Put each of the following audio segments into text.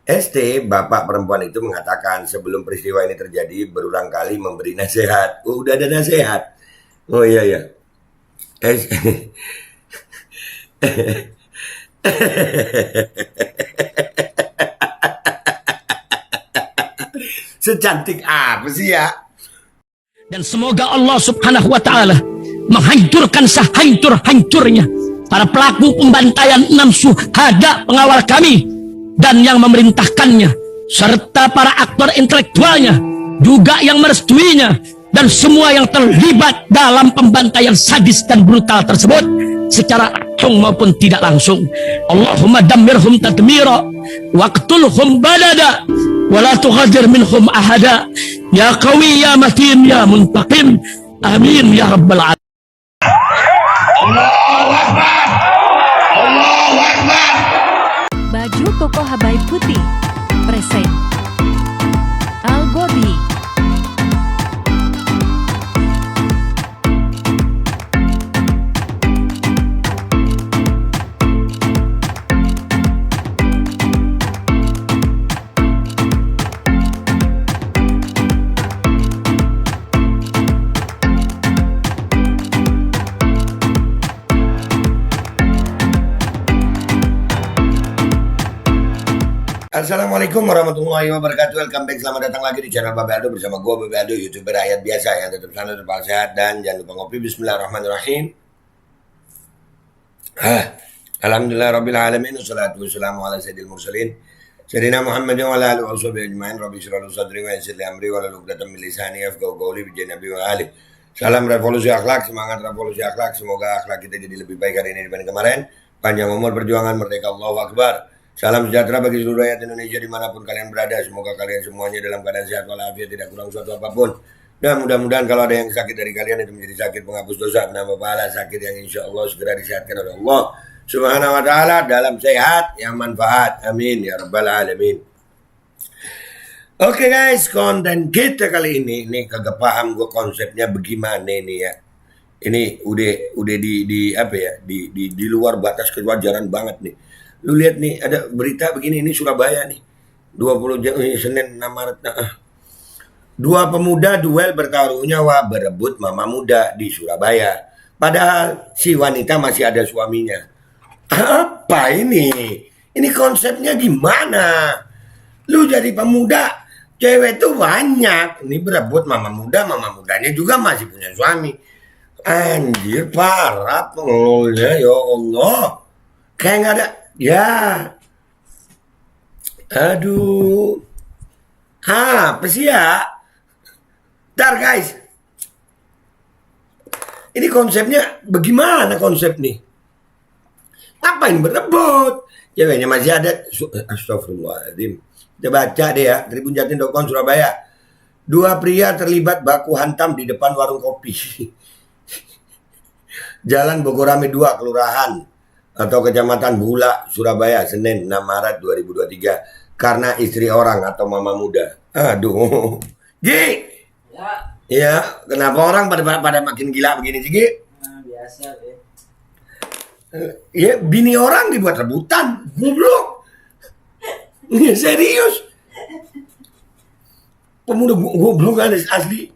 ST, bapak perempuan itu mengatakan sebelum peristiwa ini terjadi berulang kali memberi nasihat. Oh, udah ada nasihat. Oh iya ya. S Secantik apa sih ya? Dan semoga Allah subhanahu wa ta'ala menghancurkan sehancur-hancurnya para pelaku pembantaian 6 syuhada pengawal kami dan yang memerintahkannya, serta para aktor intelektualnya juga yang merestuinya, dan semua yang terlibat dalam pembantaian sadis dan brutal tersebut secara langsung maupun tidak langsung. Allahumma dammirhum tadmira waqtulhum balada wala tughadir minhum ahada ya qawi ya matin ya muntaqim amin ya rabbal alamin. Allahu Akbar. Allahu Akbar. Baju koko Habaib Putih present Al Gobi. Assalamualaikum warahmatullahi wabarakatuh. Welcome back, selamat datang lagi di channel Babe Aldo bersama gue Babe Aldo, YouTuber rakyat biasa yang tetap sana tetap sehat dan jangan lupa ngopi. Bismillahirrahmanirrahim. Alhamdulillah rabbil alamin, wassalatu wassalamu ala sayyidil mursalin sayyidina Muhammad wa ala alihi wa sahbihi ajmain. Rabbi shrah li sadri wa yassir li amri wa hlul 'uqdatam min lisani yafqahu qawli bi nabi wa ali. Salam revolusi akhlak, semangat revolusi akhlak. Semoga akhlak kita jadi lebih baik hari ini dibanding kemarin. Panjang umur, perjuangan, merdeka, Allahu Akbar. Salam sejahtera bagi seluruh rakyat Indonesia dimanapun kalian berada. Semoga kalian semuanya dalam keadaan sehat walafiat, tidak kurang suatu apapun. Dan mudah-mudahan kalau ada yang sakit dari kalian itu menjadi sakit penghapus dosa, menambah pahala, sakit yang insya Allah segera disehatkan oleh Allah Subhanahu wa ta'ala dalam sehat yang manfaat. Amin ya rabbal alamin. Oke guys, konten kita kali ini kagak paham gue konsepnya bagaimana ini ya. Ini udah di apa ya, di luar batas kewajaran banget nih. Lu lihat nih, ada berita begini, ini Surabaya nih. 20 Senin 6 Maret. Dua pemuda duel bertaruh nyawa berebut mama muda di Surabaya. Padahal si wanita masih ada suaminya. Apa ini? Ini konsepnya gimana? Lu jadi pemuda, cewek tuh banyak. Ini berebut mama mudanya juga masih punya suami. Anjir, parah pengelola, ya Allah. Kayak nggak ada. Ya, aduh, apa sih ya? Ntar guys, ini konsepnya bagaimana konsep nih? Ngapain berebut? Ceweknya masih ada. Astagfirullahaladzim. Kita baca deh ya, tribunjatim.com Surabaya. Dua pria terlibat baku hantam di depan warung kopi. Jalan Bogorame 2, Kelurahan atau Kecamatan Bula, Surabaya, Senin 6 Maret 2023. Karena istri orang atau mama muda. Aduh. Gi. Ya, Ya, kenapa orang pada makin gila begini sih, Gi? biasa deh. Ya, bini orang dibuat rebutan. Goblok. Ya, serius. Pemuda goblok asli.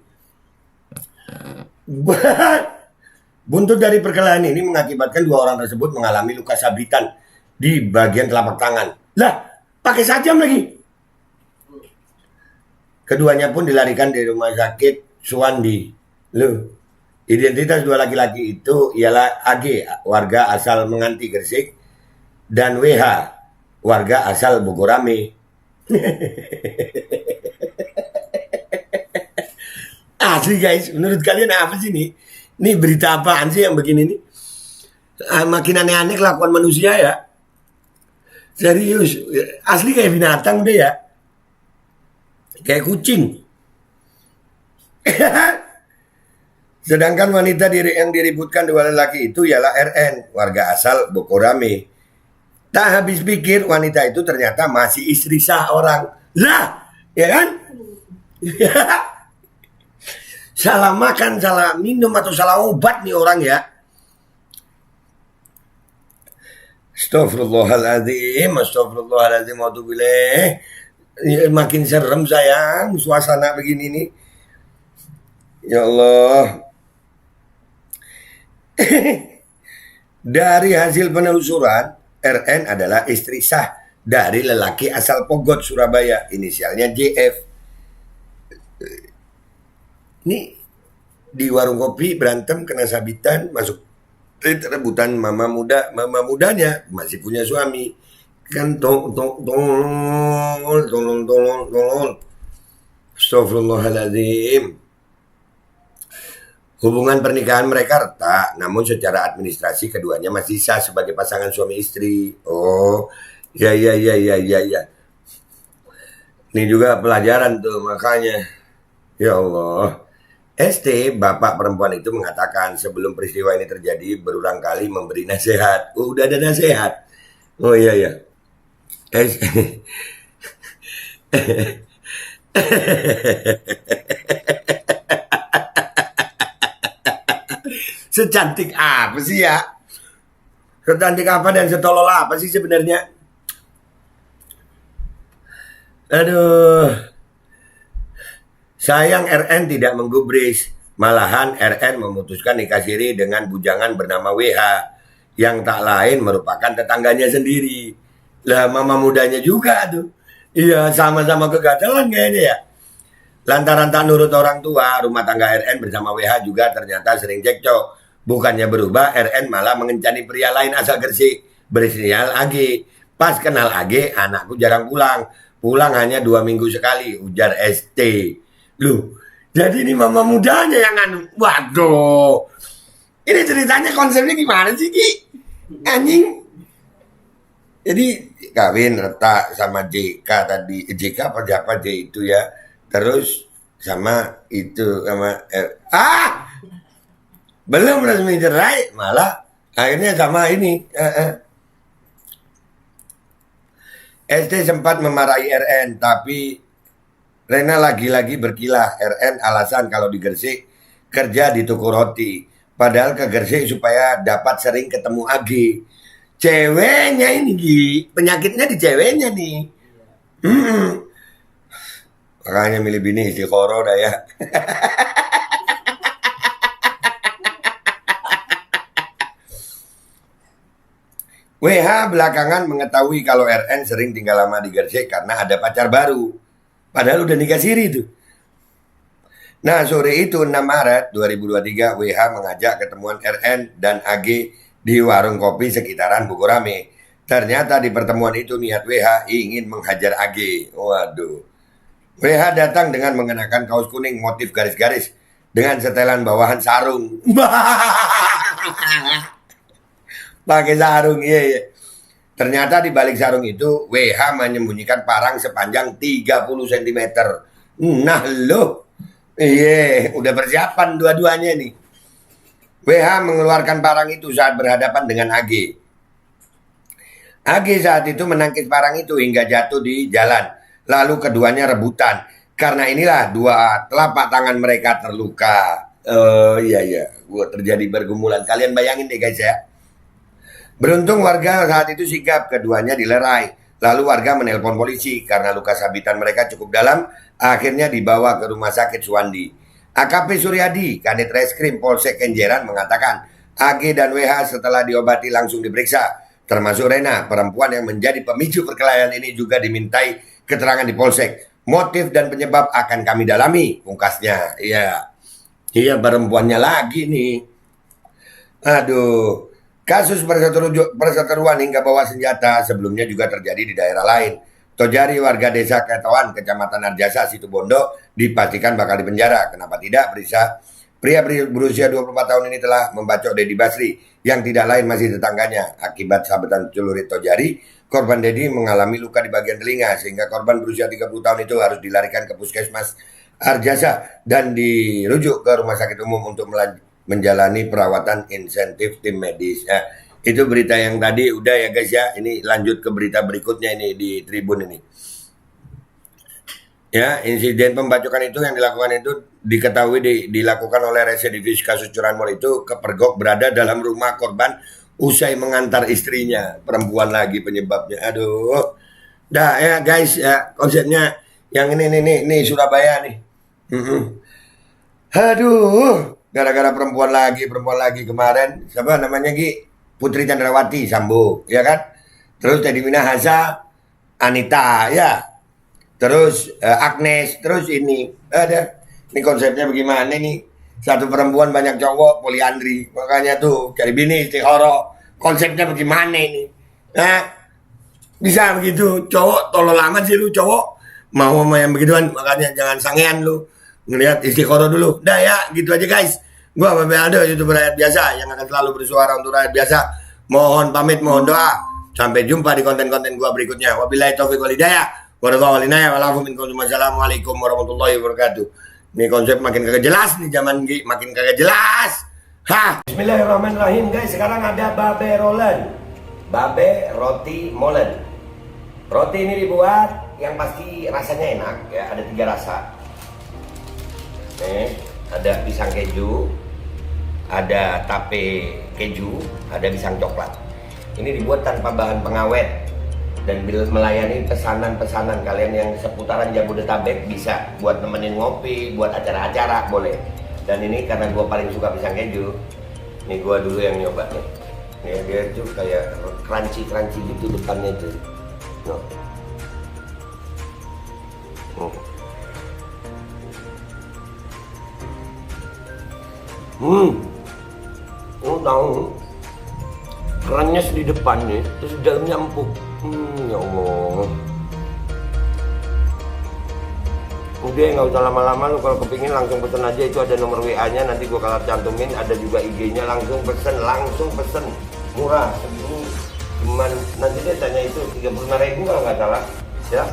Buntut dari perkelahian ini mengakibatkan dua orang tersebut mengalami luka sabitan di bagian telapak tangan. Lah, pakai sajam lagi. Keduanya pun dilarikan di rumah sakit Suwandi. Loh, identitas dua laki-laki itu ialah AG, warga asal Menganti Gresik, dan WH, warga asal Bogorame. Asli guys, menurut kalian apa sih nih? Ini berita apaan sih yang begini nih? Makin aneh-aneh kelakuan manusia ya. Serius, asli kayak binatang deh ya. Kayak kucing. Sedangkan wanita yang diributkan dua lelaki itu ialah RN, warga asal Bogorame. Tak habis pikir wanita itu ternyata masih istri sah orang. Lah, ya kan? Salah makan, salah minum, atau salah obat nih orang ya. Astagfirullahaladzim, astagfirullahaladzim, auzubillah. Ya, makin serem sayang suasana begini nih. Ya Allah. Dari hasil penelusuran, RN adalah istri sah dari lelaki asal Pogot, Surabaya, inisialnya JF. Ini di warung kopi berantem kena sabitan, masuk rebutan mama mudanya masih punya suami. Kan tolong. Astagfirullahaladzim. Hubungan pernikahan mereka retak, namun secara administrasi keduanya masih sah sebagai pasangan suami istri. Oh, ya. Ini juga pelajaran tuh makanya. Ya Allah. ST, bapak perempuan itu mengatakan sebelum peristiwa ini terjadi berulang kali memberi nasihat. Oh, udah ada nasihat. Oh iya. Secantik apa sih ya? Secantik apa dan setolol apa sih sebenarnya? Aduh. Sayang RN tidak menggubris. Malahan RN memutuskan nikah siri dengan bujangan bernama WH yang tak lain merupakan tetangganya sendiri. Lah mama mudanya juga tuh. Iya, sama-sama kegatelan kayaknya ya. Lantaran tak nurut orang tua, rumah tangga RN bersama WH juga ternyata sering cekcok. Bukannya berubah, RN malah mengencani pria lain asal Gresik berinisial AG. Pas kenal AG, anakku jarang pulang. Pulang hanya 2 minggu sekali, ujar ST. Loh, jadi ini mama mudanya yang anu. Waduh. Ini ceritanya konsepnya gimana sih, Ki? Anjing. Jadi kawin retak sama JK tadi. JK apa J itu ya. Terus sama itu sama belum resmi cerai, malah akhirnya sama ini. ST sempat memarahi RN, tapi Rena lagi-lagi berkilah. RN alasan kalau di Gresik kerja di toko roti. Padahal ke Gresik supaya dapat sering ketemu AG. Ceweknya ini, penyakitnya di ceweknya nih. Makanya milih bini istiqoroh dah ya. WH belakangan mengetahui kalau RN sering tinggal lama di Gresik karena ada pacar baru. Padahal udah nikah siri tuh. Nah, sore itu 6 Maret 2023 WH mengajak ketemuan RN dan AG di warung kopi sekitaran Bogorame. Ternyata di pertemuan itu niat WH ingin menghajar AG. Waduh. WH datang dengan mengenakan kaos kuning motif garis-garis dengan setelan bawahan sarung. Pakai sarung, iya. Ternyata di balik sarung itu WH menyembunyikan parang sepanjang 30 cm. Nah loh. Iya, udah persiapan dua-duanya nih. WH mengeluarkan parang itu saat berhadapan dengan AG. AG saat itu menangkis parang itu hingga jatuh di jalan. Lalu keduanya rebutan. Karena inilah dua telapak tangan mereka terluka. Iya. Terjadi pergumulan. Kalian bayangin deh guys ya. Beruntung warga saat itu sigap, keduanya dilerai. Lalu warga menelpon polisi karena luka sabitan mereka cukup dalam. Akhirnya dibawa ke rumah sakit Suwandi. AKP Suryadi, Kanit Reskrim Polsek Kenjeran mengatakan AG dan WH setelah diobati langsung diperiksa. Termasuk Rena, perempuan yang menjadi pemicu perkelahian ini juga dimintai keterangan di Polsek. Motif dan penyebab akan kami dalami, pungkasnya. Iya perempuannya lagi nih. Aduh. Kasus perseteruan hingga bawa senjata sebelumnya juga terjadi di daerah lain. Tojari, warga desa Ketoan, Kecamatan Arjasa, Situbondo, dipastikan bakal dipenjara. Kenapa tidak? Pria berusia 24 tahun ini telah membacok Dedi Basri, yang tidak lain masih tetangganya. Akibat sabetan celurit Tojari, korban Dedi mengalami luka di bagian telinga, sehingga korban berusia 30 tahun itu harus dilarikan ke Puskesmas Arjasa dan dirujuk ke rumah sakit umum untuk menjalani perawatan insentif tim medis. Itu berita yang tadi udah ya guys ya. Ini lanjut ke berita berikutnya ini di Tribun ini. Ya, insiden pembacokan itu yang dilakukan itu diketahui dilakukan oleh residivis kasus curanmor itu kepergok berada dalam rumah korban usai mengantar istrinya, perempuan lagi penyebabnya. Aduh. Dah ya guys ya, konsepnya yang ini Surabaya nih. Aduh, gara-gara perempuan lagi kemarin, siapa namanya Gi? Putri Chandrawati Sambo, ya kan? Terus Teddy Minahasa, Anita, ya. Terus Agnes, terus ini ada. Ini konsepnya bagaimana nih? Satu perempuan banyak cowok, poliandri. Makanya tuh cari bini istikharah. Konsepnya bagaimana ini? Nah, bisa begitu. Cowok tolol amat sih lu cowok. Mau sama yang begituan, makanya jangan sangean lu. Ngelihat istikharah dulu. Dah ya, gitu aja guys. Gua Babe Aldo, YouTuber rakyat biasa yang akan selalu bersuara untuk rakyat biasa. Mohon pamit, mohon doa. Sampai jumpa di konten-konten gua berikutnya. Wabillahi taufiq wal hidayah. Wassalamualaikum warahmatullahi wabarakatuh. Ini konsep makin kagak jelas nih zaman Gi, makin kagak jelas. Hah. Bismillahirrahmanirrahim guys. Sekarang ada Babe Rolen. Babe roti molen. Roti ini dibuat yang pasti rasanya enak ya, ada 3 rasa. Nih, ada pisang keju, ada tape keju, ada pisang coklat. Ini dibuat tanpa bahan pengawet dan melayani pesanan-pesanan kalian yang seputaran Jabodetabek, bisa buat nemenin ngopi, buat acara-acara boleh. Dan ini karena gue paling suka pisang keju, nih gue dulu yang nyoba nih. Nih dia tuh kayak crunchy gitu depannya tuh. No. Lu tahu kerannya di depan nih, terus di dalamnya empuk. Ya Allah. Udah nggak usah lama-lama, lu kalau kepingin langsung pesen aja, itu ada nomor WA-nya, nanti gua kalau cantumin, ada juga IG-nya, langsung pesen, murah, segini cuman nanti dia tanya itu 35.000 kalau nggak salah, ya.